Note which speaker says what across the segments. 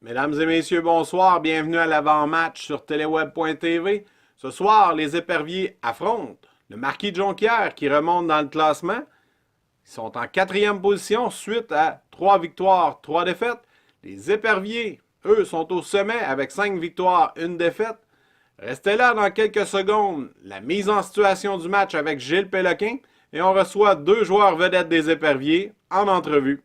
Speaker 1: Mesdames et messieurs, bonsoir. Bienvenue à l'avant-match sur téléweb.tv. Ce soir, les éperviers affrontent le Marquis de Jonquière qui remonte dans le classement. Ils sont en quatrième position suite à 3 victoires, 3 défaites. Les éperviers, eux, sont au sommet avec 5 victoires, 1 défaite. Restez là dans quelques secondes. La mise en situation du match avec Gilles Péloquin et on reçoit 2 joueurs vedettes des éperviers en entrevue.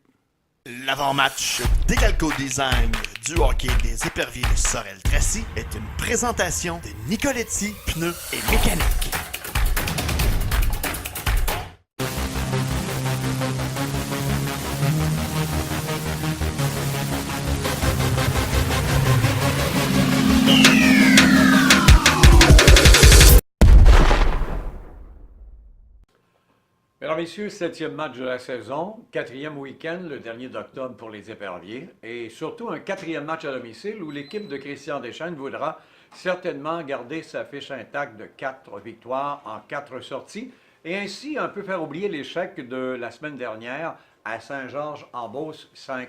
Speaker 2: L'avant-match d'Egalco Design du hockey des éperviers de Sorel-Tracy est une présentation de Nicoletti Pneus et Mécanique.
Speaker 3: Mesdames, Messieurs, 7e match de la saison, 4e week-end, le dernier d'octobre pour les éperviers, et surtout un 4e match à domicile où l'équipe de Christian Deschênes voudra certainement garder sa fiche intacte de 4 victoires en 4 sorties, et ainsi un peu faire oublier l'échec de la semaine dernière à Saint-Georges-en-Beauce 5-1.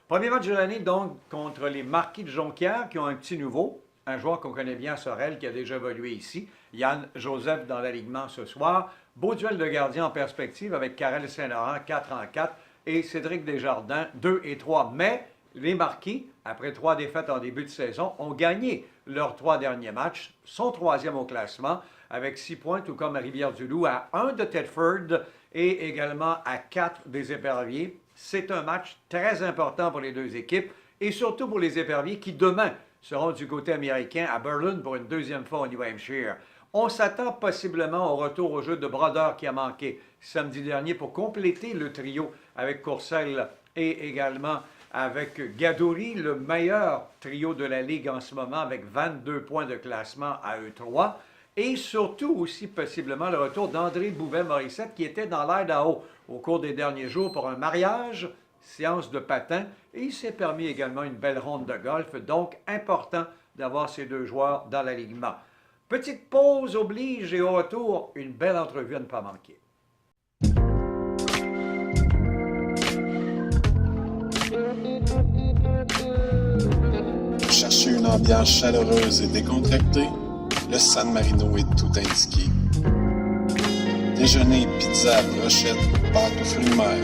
Speaker 3: Premier match de l'année donc contre les Marquis de Jonquière qui ont un petit nouveau, un joueur qu'on connaît bien à Sorel qui a déjà évolué ici, Yann Joseph dans l'alignement ce soir. Beau duel de gardien en perspective avec Karel Saint-Laurent 4-4 et Cédric Desjardins 2-3. Mais les Marquis, après 3 défaites en début de saison, ont gagné leurs 3 derniers matchs, sont 3e au classement avec 6 points, tout comme à Rivière-du-Loup, à 1 de Thetford et également à 4 des éperviers. C'est un match très important pour les deux équipes et surtout pour les éperviers qui demain seront du côté américain à Berlin pour une deuxième fois au New Hampshire. On s'attend possiblement au retour au jeu de Brodeur qui a manqué samedi dernier pour compléter le trio avec Courcelles et également avec Gadouri, le meilleur trio de la Ligue en ce moment avec 22 points de classement à eux 3. Et surtout aussi possiblement le retour d'André Bouvet-Morissette qui était dans l'Idaho au cours des derniers jours pour un mariage, séance de patin, et il s'est permis également une belle ronde de golf, donc important d'avoir ces deux joueurs dans l'alignement. Petite pause oblige et au retour, une belle entrevue à ne pas manquer.
Speaker 4: Vous cherchez une ambiance chaleureuse et décontractée? Le San Marino est tout indiqué. Déjeuner, pizza, brochette, pâtes aux fruits de mer.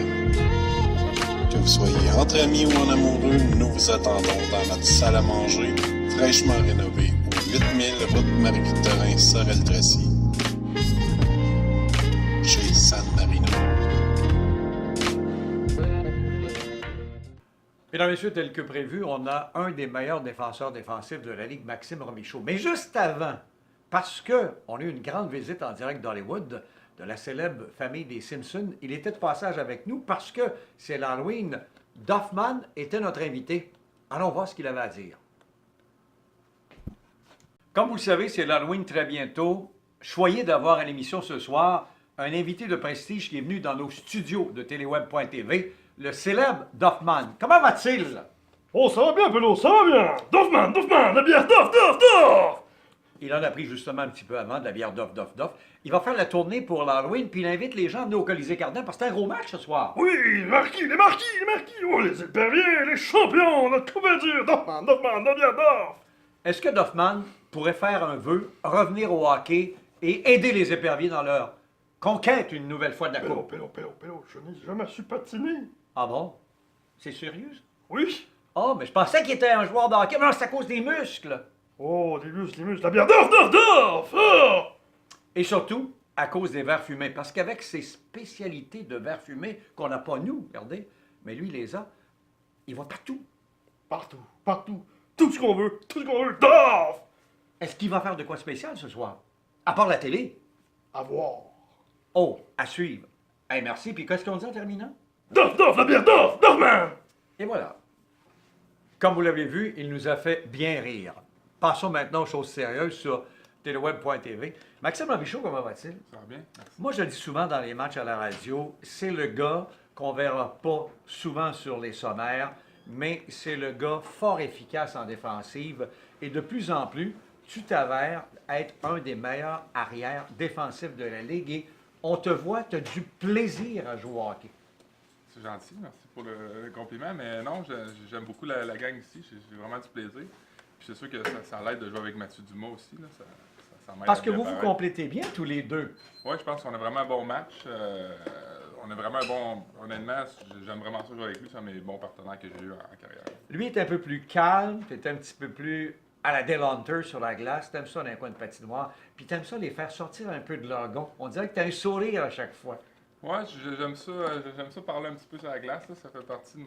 Speaker 4: Que vous soyez entre amis ou en amoureux, nous vous attendons dans notre salle à manger, fraîchement rénovée, au 8000 route Marie-Victorin, Sorel-Tracy. Chez San Marino.
Speaker 3: Mesdames et messieurs, tel que prévu, on a un des meilleurs défenseurs défensifs de la Ligue, Maxime Romichaud. Mais juste avant, parce qu'on a eu une grande visite en direct d'Hollywood de la célèbre famille des Simpsons, il était de passage avec nous parce que c'est l'Halloween. Duffman était notre invité. Allons voir ce qu'il avait à dire. Comme vous le savez, c'est l'Halloween très bientôt. Choyez d'avoir à l'émission ce soir un invité de prestige qui est venu dans nos studios de téléweb.tv, le célèbre Duffman. Comment va-t-il?
Speaker 5: Oh, ça va bien, Pelot, ça va bien! Duffman, la bière, Duff!
Speaker 3: Il en a pris justement un petit peu avant de la bière Duff. Il va faire la tournée pour l'Halloween, puis il invite les gens à venir au Colisée Cardin parce que c'est un gros match ce soir.
Speaker 5: Oui, les marquis! Oh, les éperviers, les champions, on a tout à dire! Duffman, la bière, Duff!
Speaker 3: Est-ce que Duffman pourrait faire un vœu, revenir au hockey et aider les éperviers dans leur conquête une nouvelle fois de la Coupe?
Speaker 5: Pelot, je n'ai jamais su patiner.
Speaker 3: Ah bon? C'est sérieux?
Speaker 5: Oui?
Speaker 3: Ah, mais je pensais qu'il était un joueur de hockey, mais non, c'est à cause des muscles.
Speaker 5: Oh, les muscles, la bière, Duff! Oh!
Speaker 3: Et surtout, à cause des verres fumés. Parce qu'avec ses spécialités de verres fumés, qu'on n'a pas nous, regardez, mais lui, il les a, il va partout.
Speaker 5: Partout, tout ce qu'on veut, Duff!
Speaker 3: Est-ce qu'il va faire de quoi de spécial ce soir? À part la télé?
Speaker 5: À voir.
Speaker 3: Oh, à suivre. Hey, merci, puis qu'est-ce qu'on dit en terminant?
Speaker 5: Duff, la bière, Duffman!
Speaker 3: Et voilà. Comme vous l'avez vu, il nous a fait bien rire. Passons maintenant aux choses sérieuses sur téléweb.tv. Maxime Romichaud, comment va-t-il?
Speaker 6: Ça va bien? Merci.
Speaker 3: Moi, je le dis souvent dans les matchs à la radio, c'est le gars qu'on verra pas souvent sur les sommaires, mais c'est le gars fort efficace en défensive et de plus en plus, tu t'avères être un des meilleurs arrières défensifs de la Ligue et on te voit, tu as du plaisir à jouer au hockey.
Speaker 6: C'est gentil, merci pour le compliment, mais non, j'aime beaucoup la gang ici. J'ai vraiment du plaisir. Puis c'est sûr que ça l'aide de jouer avec Mathieu Dumas aussi. Là. Ça m'aide
Speaker 3: Parce
Speaker 6: à
Speaker 3: que
Speaker 6: bien
Speaker 3: vous vous
Speaker 6: paraître.
Speaker 3: complétez bien tous les deux.
Speaker 6: Oui, je pense qu'on a vraiment un bon match. On a vraiment un bon... Honnêtement, j'aime vraiment ça jouer avec lui. C'est un de mes bons partenaires que j'ai eu en carrière.
Speaker 3: Lui est un peu plus calme, tu un petit peu plus à la Dale Hunter sur la glace, t'aimes ça dans un coin de patinoire, puis t'aimes ça les faire sortir un peu de leur gond. On dirait que t'as un sourire à chaque fois.
Speaker 6: Ouais, j'aime ça parler un petit peu sur la glace. Là. Ça fait partie de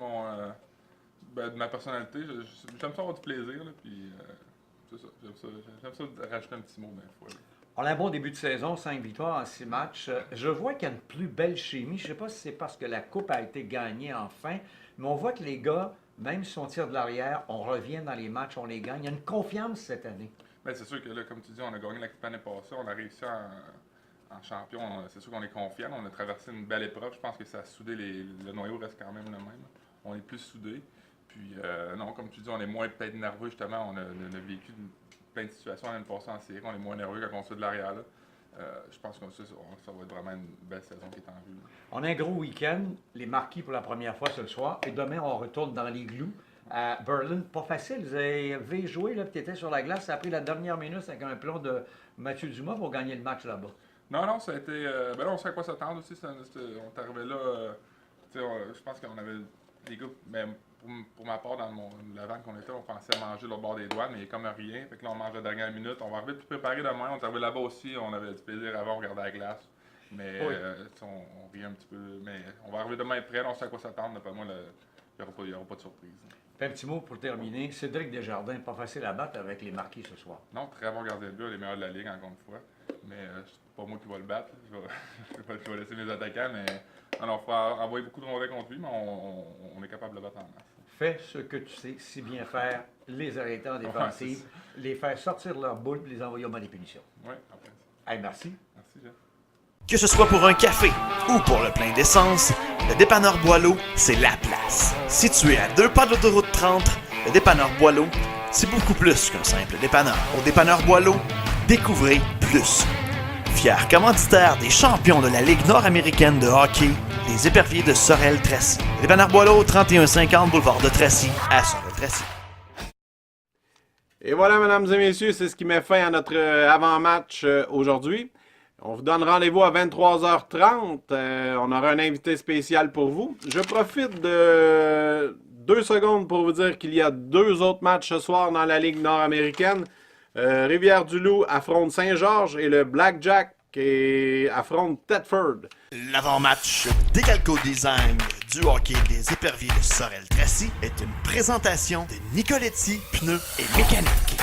Speaker 6: de ma personnalité. J'aime ça avoir du plaisir. Là, puis c'est ça. J'aime ça rajouter un petit mot des fois. Là.
Speaker 3: On a un bon début de saison, 5 victoires en 6 matchs. Je vois qu'il y a une plus belle chimie. Je ne sais pas si c'est parce que la Coupe a été gagnée enfin, mais on voit que les gars, même si on tire de l'arrière, on revient dans les matchs, on les gagne. Il y a une confiance cette année.
Speaker 6: Ben, c'est sûr que là, comme tu dis, on a gagné la Coupe l'année passée. On a réussi en champion. C'est sûr qu'on est confiant. On a traversé une belle épreuve. Je pense que ça a soudé le noyau reste quand même le même. On est plus soudés. Puis non, comme tu dis, on est moins peut-être nerveux justement. On a vécu plein de situations l'année passée en série. On est moins nerveux quand on se de l'arrière là. Je pense que ça va être vraiment une belle saison qui est en vue. Là.
Speaker 3: On a un gros week-end, les Marquis pour la première fois ce soir, et demain on retourne dans l'igloo à Berlin. Pas facile, vous avez joué, là, puis tu étais sur la glace, ça a pris la dernière minute avec un plomb de Mathieu Dumas pour gagner le match là-bas.
Speaker 6: Non, ça a été... ben là, on sait à quoi s'attendre aussi. On est arrivé là... je pense qu'on avait des gars... Ben, pour ma part, dans la vanne qu'on était, on pensait à manger l'autre bord des douanes, mais il n'y a comme rien. Fait que là, on mange la dernière minute. On va arriver plus préparé demain. On est arrivé là-bas aussi. On avait du plaisir avant, on regardait la glace. Mais
Speaker 3: Oui.
Speaker 6: on rit un petit peu. Mais on va arriver demain prêt. On sait à quoi s'attendre. D'après moi, il n'y aura pas de surprise.
Speaker 3: Puis un petit mot pour terminer. Cédric Desjardins, pas facile à battre avec les Marquis ce soir.
Speaker 6: Non, très bon gardien de but, les meilleurs de la Ligue, encore une fois. Mais c'est pas moi qui va le battre. Je vais laisser mes attaquants, mais il faut envoyer beaucoup de rondelles contre lui, mais on est capable de le battre en masse.
Speaker 3: Fais ce que tu sais si bien faire, les arrêter en défensive,
Speaker 6: c'est
Speaker 3: les faire sortir de leur boule et les envoyer au banc des punitions.
Speaker 6: Oui, après ça.
Speaker 3: Hey, merci.
Speaker 6: Merci, Jeff.
Speaker 2: Que ce soit pour un café ou pour le plein d'essence, le dépanneur Boileau, c'est la place. Situé à 2 pas de l'autoroute 30, le dépanneur Boileau, c'est beaucoup plus qu'un simple dépanneur. Au dépanneur Boileau, découvrez plus. Fier commanditaire des champions de la Ligue nord-américaine de hockey, les Éperviers de Sorel-Tracy. Le dépanneur Boileau, 3150 boulevard de Tracy, à Sorel-Tracy.
Speaker 1: Et voilà, mesdames et messieurs, c'est ce qui met fin à notre avant-match aujourd'hui. On vous donne rendez-vous à 23h30. On aura un invité spécial pour vous. Je profite de 2 secondes pour vous dire qu'il y a 2 autres matchs ce soir dans la Ligue nord-américaine. Rivière-du-Loup affronte Saint-Georges et le Blackjack affronte Thetford.
Speaker 2: L'avant-match Décalco Design du hockey des Éperviers de Sorel-Tracy est une présentation de Nicoletti Pneus et Mécanique.